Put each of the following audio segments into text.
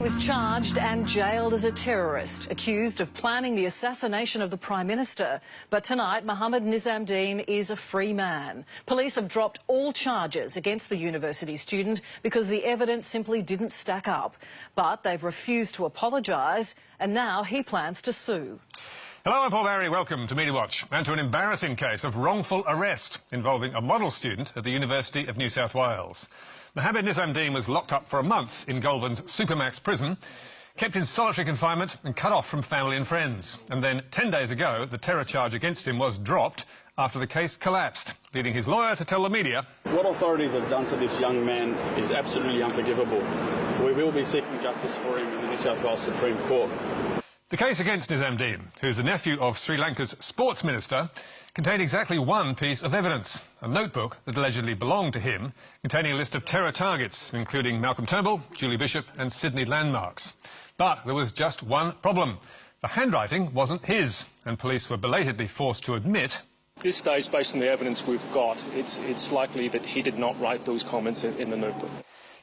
was charged and jailed as a terrorist, accused of planning the assassination of the Prime Minister. But tonight, Mohammed Nizamdeen is a free man. Police have dropped all charges against the university student because the evidence simply didn't stack up. But they've refused to apologise, and now he plans to sue. Hello, I'm Paul Barry. Welcome to Media Watch and to an embarrassing case of wrongful arrest involving a model student at the University of New South Wales. Mohammed Nizamdeen was locked up for a month in Goulburn's Supermax prison, kept in solitary confinement and cut off from family and friends. And then 10 days ago, the terror charge against him was dropped after the case collapsed, leading his lawyer to tell the media, "What authorities have done to this young man is absolutely unforgivable. We will be seeking justice for him in the New South Wales Supreme Court." The case against Nizamdeen, who's the nephew of Sri Lanka's sports minister, contained exactly one piece of evidence, a notebook that allegedly belonged to him, containing a list of terror targets, including Malcolm Turnbull, Julie Bishop and Sydney landmarks. But there was just one problem. The handwriting wasn't his, and police were belatedly forced to admit, at this stage, based on the evidence we've got, it's likely that he did not write those comments in the notebook.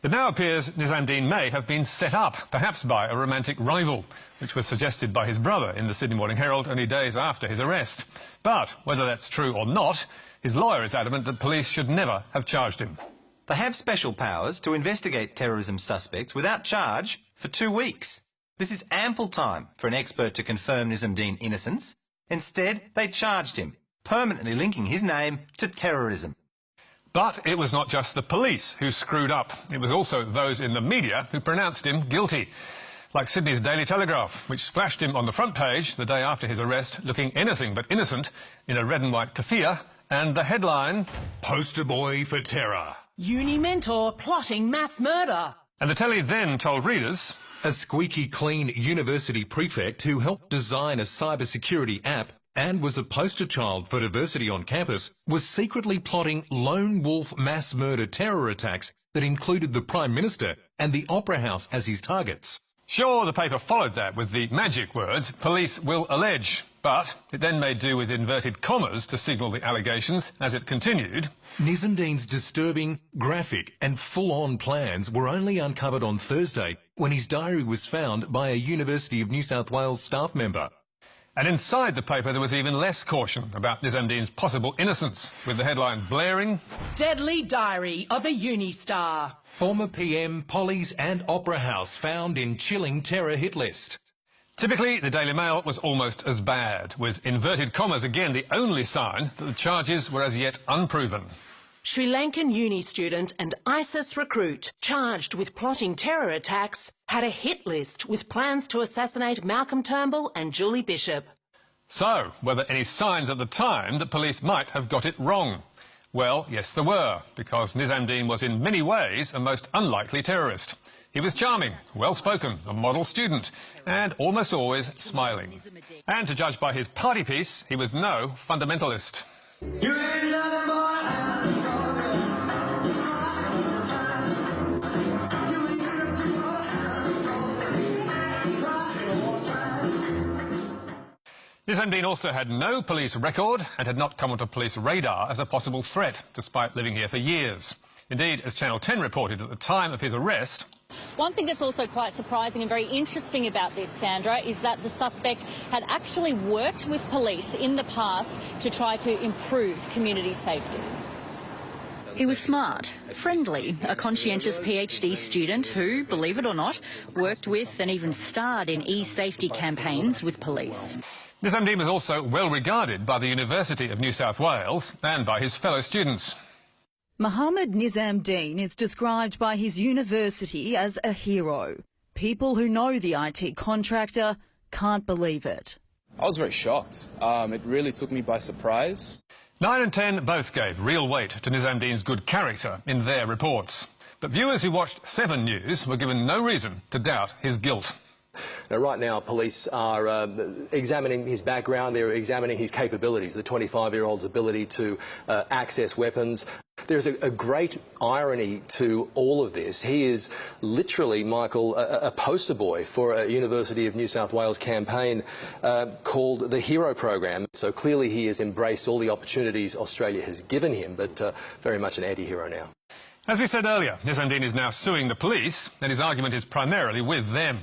It now appears Nizamdeen may have been set up, perhaps by a romantic rival, which was suggested by his brother in the Sydney Morning Herald only days after his arrest. But whether that's true or not, his lawyer is adamant that police should never have charged him. They have special powers to investigate terrorism suspects without charge for 2 weeks. This is ample time for an expert to confirm Nizamdeen's innocence. Instead, they charged him, permanently linking his name to terrorism. But it was not just the police who screwed up. It was also those in the media who pronounced him guilty. Like Sydney's Daily Telegraph, which splashed him on the front page the day after his arrest, looking anything but innocent in a red and white keffiyeh, and the headline, "Poster boy for terror. Uni mentor plotting mass murder." And the telly then told readers, a squeaky clean university prefect who helped design a cybersecurity app and was a poster child for diversity on campus, was secretly plotting lone wolf mass murder terror attacks that included the Prime Minister and the Opera House as his targets. Sure, the paper followed that with the magic words, "police will allege," but it then made do with inverted commas to signal the allegations as it continued. Nizamdeen's disturbing, graphic and full-on plans were only uncovered on Thursday when his diary was found by a University of New South Wales staff member. And inside the paper there was even less caution about Nizamdeen's possible innocence, with the headline blaring, "Deadly Diary of a Uni Star." Former PM, Polly's and Opera House found in chilling terror hit list. Typically, the Daily Mail was almost as bad, with inverted commas again the only sign that the charges were as yet unproven. Sri Lankan uni student and ISIS recruit charged with plotting terror attacks had a hit list with plans to assassinate Malcolm Turnbull and Julie Bishop. So, were there any signs at the time that police might have got it wrong? Well, yes there were, because Nizamdeen was in many ways a most unlikely terrorist. He was charming, well-spoken, a model student, and almost always smiling. And to judge by his party piece, he was no fundamentalist. You ain't nothing boy. Nizamdeen also had no police record and had not come onto police radar as a possible threat, despite living here for years. Indeed, as Channel 10 reported at the time of his arrest, one thing that's also quite surprising and very interesting about this, Sandra, is that the suspect had actually worked with police in the past to try to improve community safety. He was smart, friendly, a conscientious PhD student who, believe it or not, worked with and even starred in e-safety campaigns with police. Nizamdeen was also well regarded by the University of New South Wales and by his fellow students. Mohammed Nizamdeen is described by his university as a hero. People who know the IT contractor can't believe it. I was very shocked. It really took me by surprise. 9 and 10 both gave real weight to Nizamdeen's good character in their reports. But viewers who watched 7 News were given no reason to doubt his guilt. Now, right now, police are examining his background, they're examining his capabilities, the 25-year-old's ability to access weapons. There's a great irony to all of this. He is literally, Michael, a poster boy for a University of New South Wales campaign called the Hero Program. So clearly he has embraced all the opportunities Australia has given him, but very much an anti-hero now. As we said earlier, Nizamdeen is now suing the police, and his argument is primarily with them.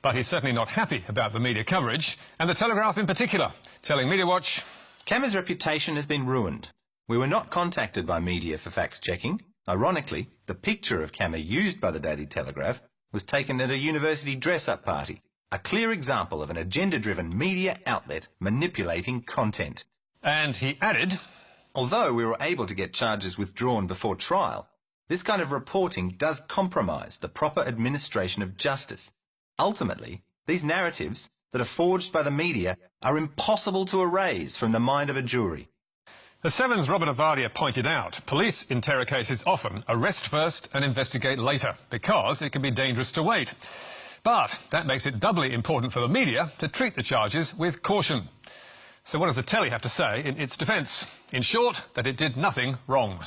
But he's certainly not happy about the media coverage, and the Telegraph in particular, telling Media Watch, Kammer's reputation has been ruined. We were not contacted by media for fact-checking. Ironically, the picture of Kammer used by the Daily Telegraph was taken at a university dress-up party, a clear example of an agenda-driven media outlet manipulating content. And he added, although we were able to get charges withdrawn before trial, this kind of reporting does compromise the proper administration of justice. Ultimately, these narratives that are forged by the media are impossible to erase from the mind of a jury. As Seven's Robin Avadia pointed out, police in terror cases often arrest first and investigate later because it can be dangerous to wait. But that makes it doubly important for the media to treat the charges with caution. So what does the telly have to say in its defence? In short, that it did nothing wrong.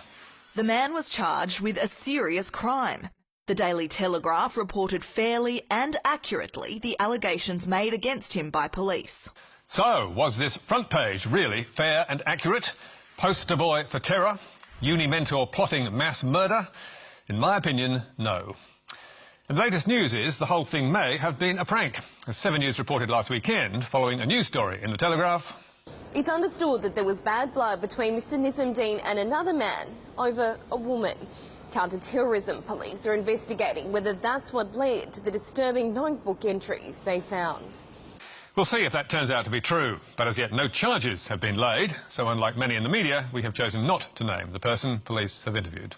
The man was charged with a serious crime. The Daily Telegraph reported fairly and accurately the allegations made against him by police. So, was this front page really fair and accurate? Poster boy for terror? Uni mentor plotting mass murder? In my opinion, no. And the latest news is the whole thing may have been a prank. As 7 News reported last weekend, following a news story in the Telegraph. It's understood that there was bad blood between Mr Nizamdeen and another man over a woman. Counter-terrorism police are investigating whether that's what led to the disturbing notebook entries they found. We'll see if that turns out to be true, but as yet no charges have been laid, so unlike many in the media, we have chosen not to name the person police have interviewed.